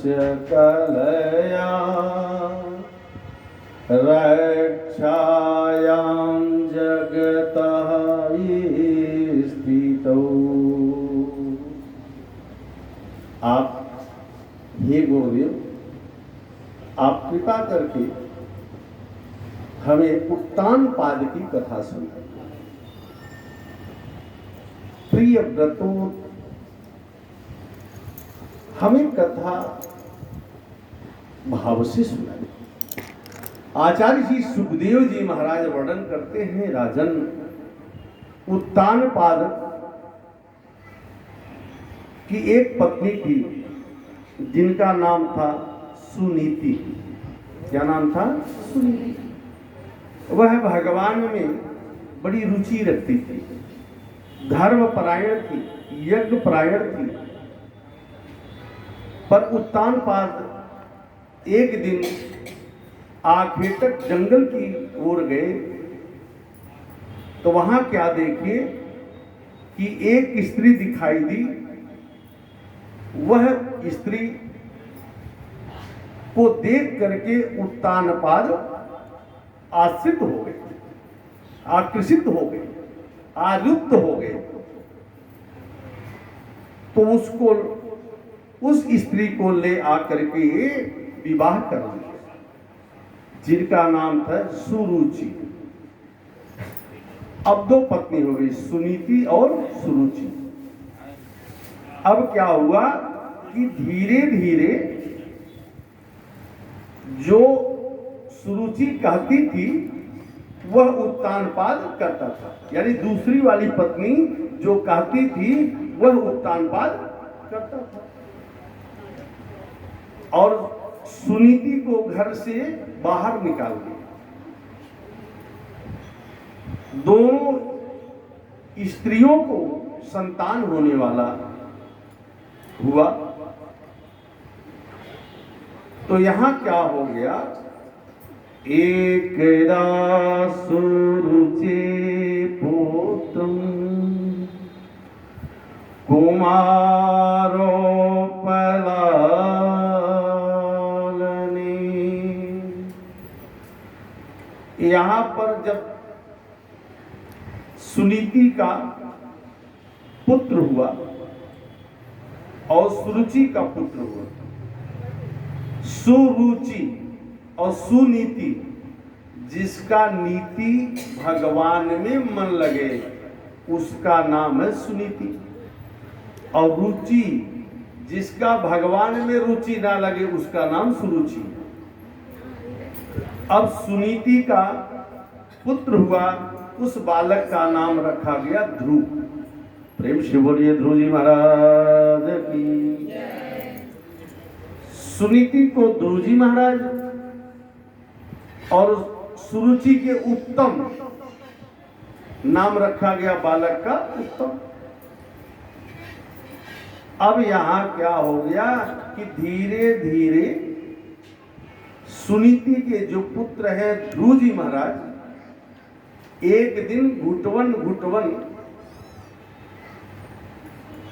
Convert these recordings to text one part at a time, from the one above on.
धर्मस्य कलया रक्षायां जगतः स्थितौ। आप हे गुरुदेव, आप कृपा करके हमें उत्तान पाद की कथा सुनाइए। प्रिय व्रतों, हमें कथा भाव से सुनाइए। आचार्य जी सुखदेव जी महाराज वर्णन करते हैं, राजन उत्तान पाद की एक पत्नी थी जिनका नाम था सुनीति। क्या नाम था? सुनीति। वह भगवान में बड़ी रुचि रखती थी, धर्म परायण थी, यज्ञ परायण थी। पर उत्तान पाद एक दिन आखेटक जंगल की ओर गए तो वहां क्या देखे कि एक स्त्री दिखाई दी। वह स्त्री को देख करके उत्तान पाद आश्रित हो गए, आकर्षित हो गए, आलुप्त हो गए। तो उस स्त्री को ले आकर के विवाह कर दिया, जिनका नाम था सुरुचि। अब दो पत्नी हो गई, सुनीति और सुरुचि। अब क्या हुआ कि धीरे धीरे जो सुरुचि कहती थी वह उत्तान पाद करता था, यानी दूसरी वाली पत्नी जो कहती थी वह उत्तान पाद करता था। और सुनीति को घर से बाहर निकाल दिया। दोनों स्त्रियों को संतान होने वाला हुआ। तो यहां क्या हो गया, एक सुरुचि पुत्रं कुमारो पलालने। यहां पर जब सुनीति का पुत्र हुआ और सुरुचि का पुत्र हुआ, सुरुचि और सुनीति, जिसका नीति भगवान में मन लगे उसका नाम है सुनीति। और रुचि, जिसका भगवान में रुचि ना लगे उसका नाम सुरुचि। अब सुनीति का पुत्र हुआ, उस बालक का नाम रखा गया ध्रुव। प्रेम से बोलिए ध्रुव जी महाराज की। सुनीति को ध्रुव जी महाराज और सुरुचि के उत्तम नाम रखा गया, बालक का उत्तम। अब यहां क्या हो गया कि धीरे धीरे सुनीति के जो पुत्र हैं ध्रुव जी महाराज, एक दिन घुटवन घुटवन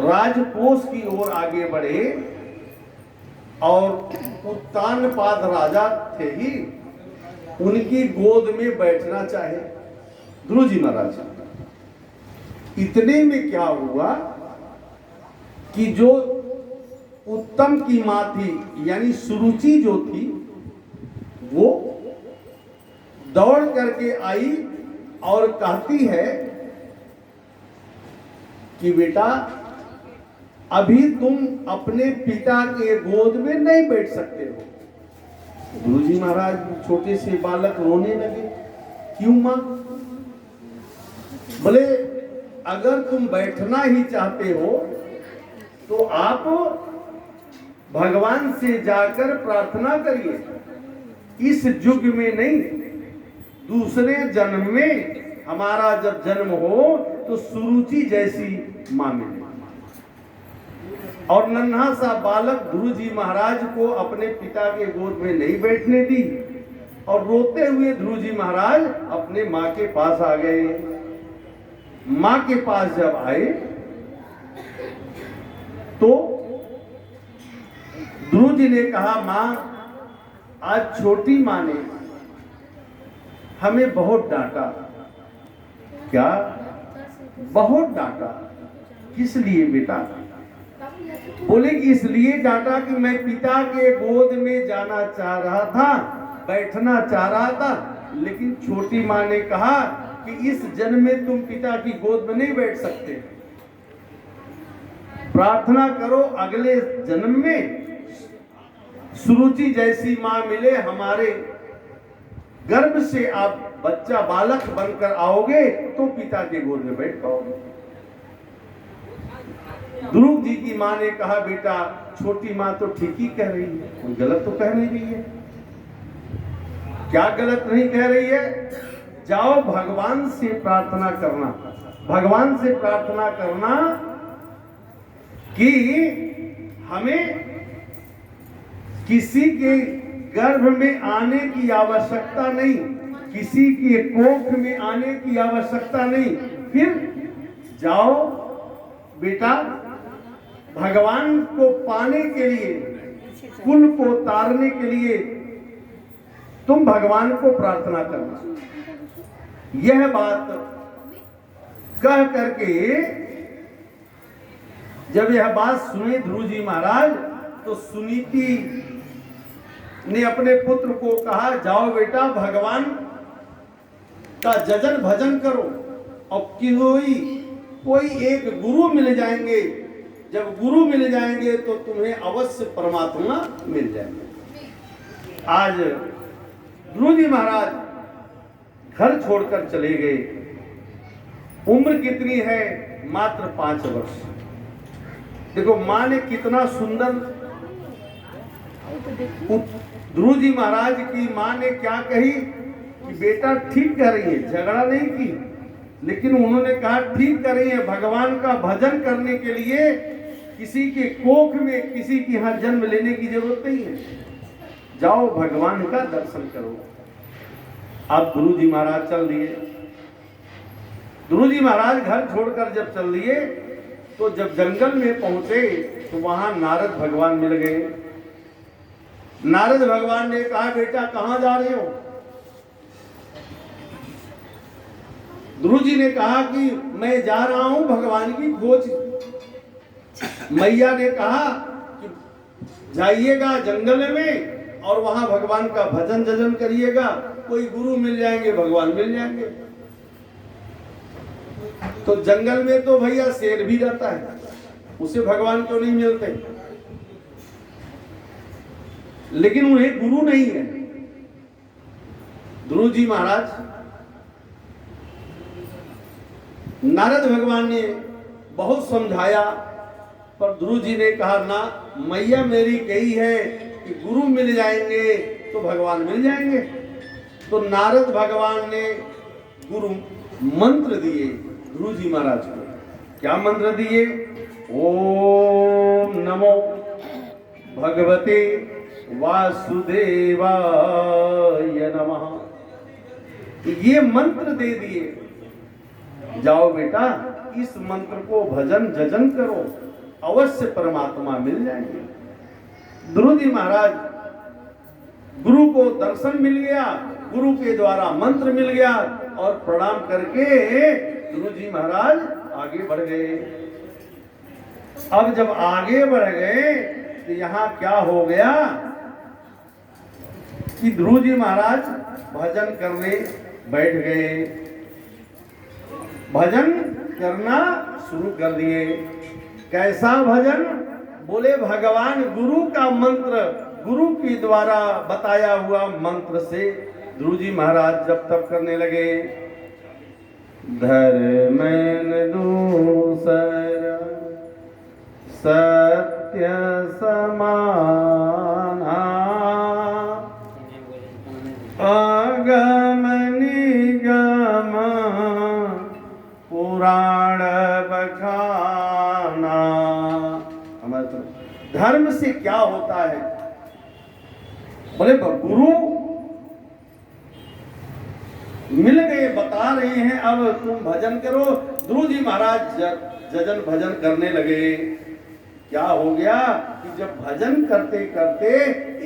राजकोष की ओर आगे बढ़े और उत्तान पाद राजा थे ही, उनकी गोद में बैठना चाहे ध्रुव जी महाराज। इतने में क्या हुआ कि जो उत्तम की मां थी यानी सुरुचि जो थी, वो दौड़ करके आई और कहती है कि बेटा अभी तुम अपने पिता के गोद में नहीं बैठ सकते हो। ध्रुव जी महाराज छोटे से बालक रोने लगे। क्यों मां? बोले अगर तुम बैठना ही चाहते हो तो आप भगवान से जाकर प्रार्थना करिए। इस युग में नहीं, दूसरे जन्म में हमारा जब जन्म हो तो सुरुचि जैसी मां मिले। और नन्हा सा बालक ध्रुव जी महाराज को अपने पिता के गोद में नहीं बैठने दी और रोते हुए ध्रुव जी महाराज अपने मां के पास आ गए। मां के पास जब आए तो ध्रुव जी ने कहा, माँ आज छोटी माँ ने हमें बहुत डांटा। क्या? बहुत डांटा। किस लिए बेटा? बोले कि इसलिए डांटा कि मैं पिता के गोद में जाना चाह रहा था, बैठना चाह रहा था, लेकिन छोटी माँ ने कहा कि इस जन्म में तुम पिता की गोद में नहीं बैठ सकते, प्रार्थना करो अगले जन्म में सुरुचि जैसी माँ मिले, हमारे गर्भ से आप बच्चा बालक बनकर आओगे तो पिता के गोद में बैठ पाओगे। ध्रुव जी की माँ ने कहा, बेटा छोटी माँ तो ठीक ही कह रही है, कोई गलत तो कह नहीं रही है। क्या गलत नहीं कह रही है? जाओ भगवान से प्रार्थना करना, भगवान से प्रार्थना करना कि हमें किसी के गर्भ में आने की आवश्यकता नहीं, किसी के कोख में आने की आवश्यकता नहीं। फिर जाओ बेटा, भगवान को पाने के लिए, कुल को तारने के लिए तुम भगवान को प्रार्थना करना। यह बात कह करके जब यह बात सुने ध्रुव जी महाराज, तो सुनीति ने अपने पुत्र को कहा, जाओ बेटा भगवान का जजन भजन करो और कोई एक गुरु मिल जाएंगे, जब गुरु मिल जाएंगे तो तुम्हें अवश्य परमात्मा मिल जाएंगे। आज ध्रुव जी महाराज घर छोड़कर चले गए। उम्र कितनी है? मात्र 5 वर्ष। देखो माँ ने कितना सुंदर, ध्रुव जी महाराज की माँ ने क्या कही कि बेटा ठीक कह रही है, झगड़ा नहीं की, लेकिन उन्होंने कहा ठीक कर रही है, भगवान का भजन करने के लिए किसी के कोख में, किसी के यहाँ जन्म लेने की जरूरत नहीं है, जाओ भगवान का दर्शन करो। अब ध्रुव जी महाराज चल दिए। ध्रुव जी महाराज घर छोड़कर जब चल दिए तो जब जंगल में पहुंचे तो वहां नारद भगवान मिल गए। नारद भगवान ने कहा, बेटा कहां जा रहे हो? ध्रुव जी ने कहा कि मैं जा रहा हूं भगवान की खोज। मैया ने कहा कि जाइएगा जंगल में और वहां भगवान का भजन जजन करिएगा, कोई गुरु मिल जाएंगे, भगवान मिल जाएंगे। तो जंगल में तो भैया शेर भी रहता है, उसे भगवान क्यों नहीं मिलते? लेकिन उन्हें गुरु नहीं है। ध्रुव जी महाराज, नारद भगवान ने बहुत समझाया, पर ध्रुव जी ने कहा ना, मैया मेरी कही है कि गुरु मिल जाएंगे तो भगवान मिल जाएंगे। तो नारद भगवान ने गुरु मंत्र दिए ध्रुव जी महाराज को। क्या मंत्र दिए? ओम नमो भगवते वासुदेवाय नमः। ये मंत्र दे दिए, जाओ बेटा इस मंत्र को भजन जजन करो, अवश्य परमात्मा मिल जाएंगे। ध्रुव जी महाराज, गुरु को दर्शन मिल गया, गुरु के द्वारा मंत्र मिल गया और प्रणाम करके ध्रुव जी महाराज आगे बढ़ गए। अब जब आगे बढ़ गए तो यहाँ क्या हो गया कि ध्रुव जी महाराज भजन करने बैठ गए, भजन करना शुरू कर दिए। कैसा भजन? बोले भगवान गुरु का मंत्र, गुरु के द्वारा बताया हुआ मंत्र से ध्रुव जी महाराज जब तब करने लगे। धर्मन दूसरा सत्य समाना, अगम निगम पुराण बखाना। धर्म से क्या होता है? बोले गुरु मिल गए, बता रहे हैं अब तुम भजन करो। ध्रुव जी महाराज जजन भजन करने लगे। क्या हो गया कि जब भजन करते करते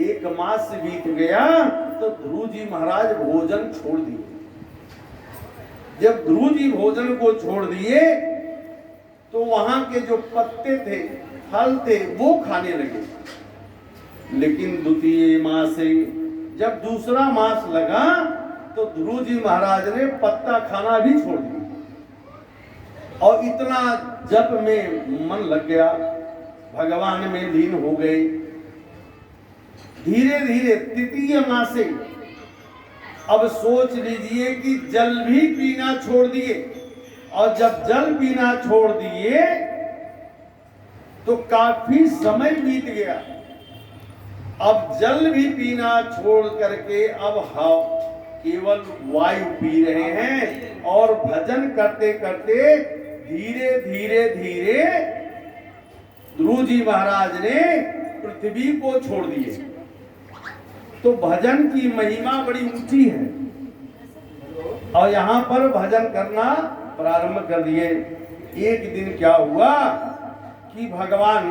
1 मास बीत गया तो ध्रुव जी महाराज भोजन छोड़ दिए। जब ध्रुव जी भोजन को छोड़ दिए तो वहां के जो पत्ते थे, फल थे, वो खाने लगे। लेकिन द्वितीय मासे, जब दूसरा मास लगा तो ध्रुव जी महाराज ने पत्ता खाना भी छोड़ दिया और इतना जप में मन लग गया, भगवान में लीन हो गए। धीरे धीरे तृतीय मासे, अब सोच लीजिए कि जल भी पीना छोड़ दिए, और जब जल पीना छोड़ दिए तो काफी समय बीत गया। अब जल भी पीना छोड़ करके अब केवल वायु पी रहे हैं और भजन करते करते धीरे धीरे धीरे ध्रुव जी महाराज ने पृथ्वी को छोड़ दिए। तो भजन की महिमा बड़ी ऊंची है और यहाँ पर भजन करना प्रारंभ कर दिए। एक दिन क्या हुआ कि भगवान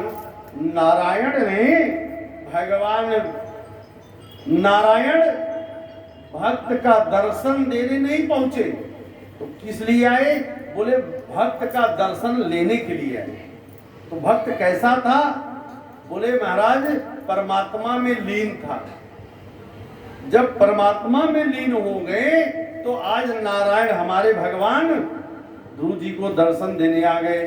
नारायण भक्त का दर्शन देने नहीं पहुंचे। तो किस लिए आए? बोले भक्त का दर्शन लेने के लिए आए। तो भक्त कैसा था? बोले महाराज परमात्मा में लीन था। जब परमात्मा में लीन हो गए तो आज नारायण हमारे भगवान ध्रुव जी को दर्शन देने आ गए।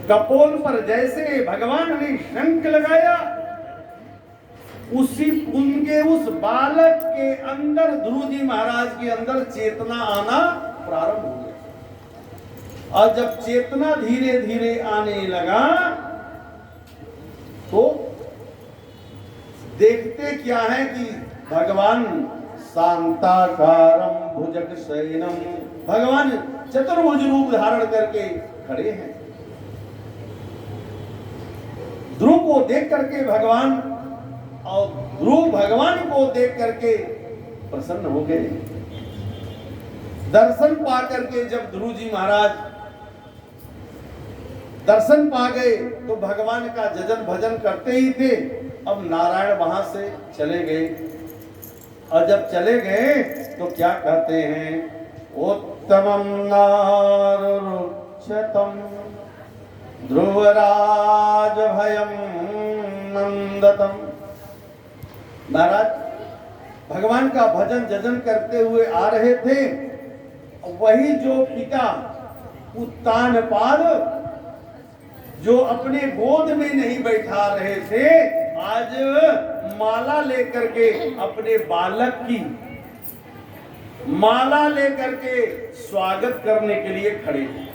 कपोल पर जैसे भगवान ने शंख लगाया, उनके उस बालक के अंदर, ध्रुव जी महाराज के अंदर चेतना आना प्रारंभ हो गया। और जब चेतना धीरे धीरे आने लगा तो देखते क्या है कि भगवान शांताकारम भुजग शयनम, भगवान चतुर्भुज रूप धारण करके खड़े हैं। ध्रुव को देख करके भगवान, और ध्रुव भगवान को देख करके प्रसन्न हो गए। दर्शन पा करके जब ध्रुव जी महाराज दर्शन पा गए तो भगवान का जजन भजन करते ही थे। अब नारायण वहां से चले गए, और जब चले गए तो क्या कहते हैं? उत्तमं नारुरुक्षतम ध्रुवराज भयम नंदतम। महाराज भगवान का भजन जजन करते हुए आ रहे थे, वही जो पिता उत्तानपाद जो अपने गोद में नहीं बैठा रहे थे, आज माला लेकर के अपने बालक की माला लेकर के स्वागत करने के लिए खड़े थे।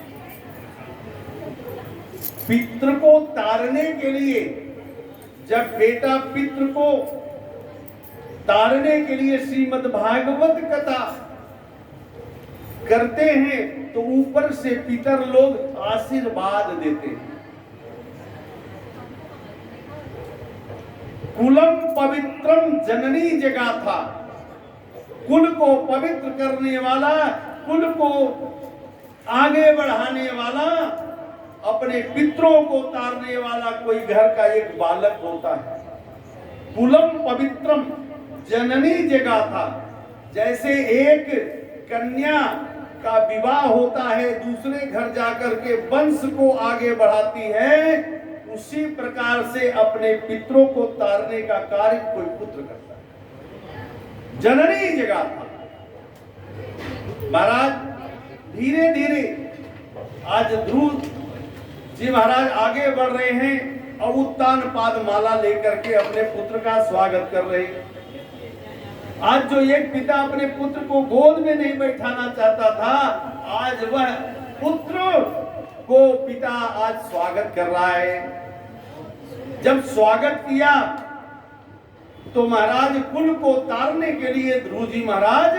पितृ को तारने के लिए, जब बेटा पितृ को तारने के लिए श्रीमद् भागवत कथा करते हैं तो ऊपर से पितर लोग आशीर्वाद देते हैं। कुलम पवित्रम जननी जगाथा, कुल को पवित्र करने वाला, कुल को आगे बढ़ाने वाला, अपने पितरों को तारने वाला कोई घर का एक बालक होता है। कुलम पवित्रम जननी जगाथा, जैसे एक कन्या का विवाह होता है, दूसरे घर जाकर के वंश को आगे बढ़ाती है, उसी प्रकार से अपने पितरों को तारने का कार्य कोई पुत्र करता है। जननी जगाथा। महाराज धीरे धीरे आज ध्रुव जी महाराज आगे बढ़ रहे हैं और उत्तानपाद माला लेकर के अपने पुत्र का स्वागत कर रहे हैं। आज जो एक पिता अपने पुत्र को गोद में नहीं बैठाना चाहता था, आज वह पुत्र को पिता आज स्वागत कर रहा है। जब स्वागत किया तो महाराज कुल को तारने के लिए ध्रुव जी महाराज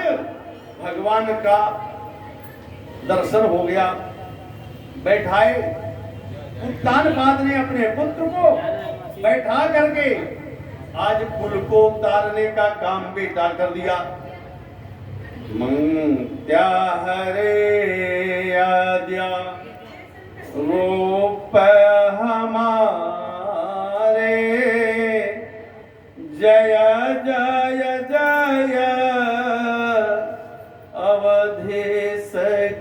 भगवान का दर्शन हो गया, बैठाए। उत्तानपाद ने अपने पुत्र को बैठा करके आज कुल को तारने का काम बेटा कर दिया। मंत्या हरे आद्या रूप हमारे, जय जय जय अवधेश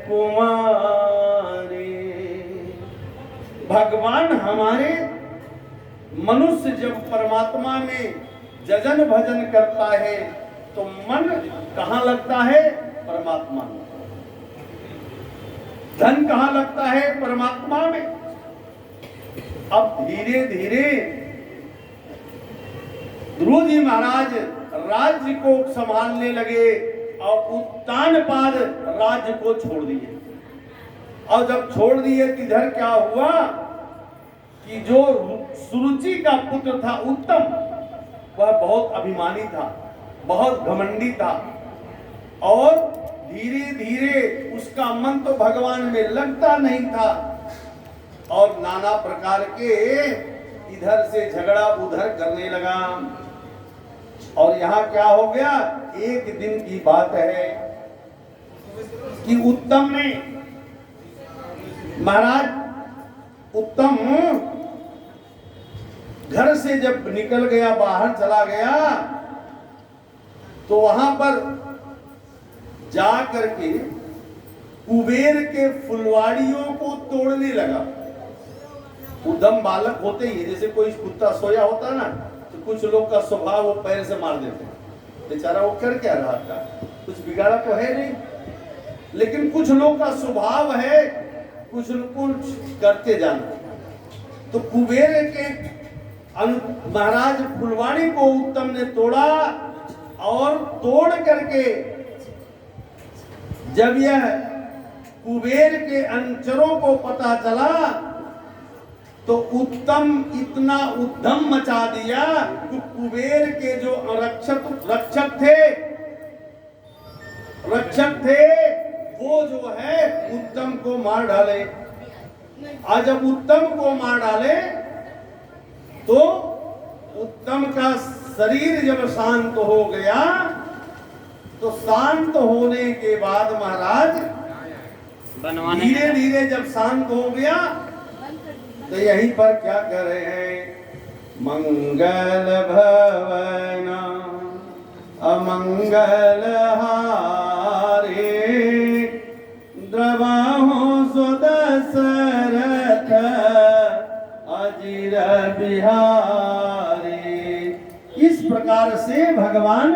कुमारी। भगवान हमारे मनुष्य जब परमात्मा में जजन भजन करता है तो मन कहाँ लगता है? परमात्मा में। धन कहाँ लगता है? परमात्मा में। अब धीरे धीरे ध्रुव जी महाराज राज्य को संभालने लगे और उत्तानपाद राज्य को छोड़ दिए। और जब छोड़ दिए तो इधर क्या हुआ कि जो सुरुचि का पुत्र था उत्तम, वह बहुत अभिमानी था, बहुत घमंडी था और धीरे धीरे उसका मन तो भगवान में लगता नहीं था और नाना प्रकार के इधर से झगड़ा उधर करने लगा। और यहाँ क्या हो गया, एक दिन की बात है कि उत्तम ने महाराज उत्तम घर से जब निकल गया, बाहर चला गया तो वहां पर जा करके कुबेर के फुलवाड़ियों को तोड़ने लगा। उद्यम बालक होते ही, जैसे कोई कुत्ता सोया होता ना तो कुछ लोग का स्वभाव वो पैर से मार देते हैं। बेचारा वो कर क्या रहा था, कुछ बिगाड़ा तो है नहीं, लेकिन कुछ लोग का स्वभाव है कुछ करते जाना। तो कुबेर के महाराज फुलवाड़ी को उत्तम ने तोड़ा और तोड़ करके जब यह कुबेर के अनुचरों को पता चला तो उत्तम इतना उद्यम मचा दिया कि कुबेर के जो रक्षक थे वो जो है उत्तम को मार डाले। आज जब उत्तम को मार डाले तो उत्तम का शरीर जब शांत हो गया तो शांत होने के बाद महाराज धीरे धीरे जब शांत हो गया तो यहीं पर क्या कर रहे हैं, मंगल भवन अमंगल हारे, द्रवहु सुदशरथ अजिर बिहारी। इस प्रकार से भगवान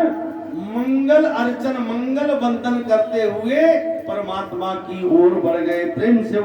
मंगल अर्चन मंगल वंदन करते हुए परमात्मा की ओर बढ़ गए। प्रेम से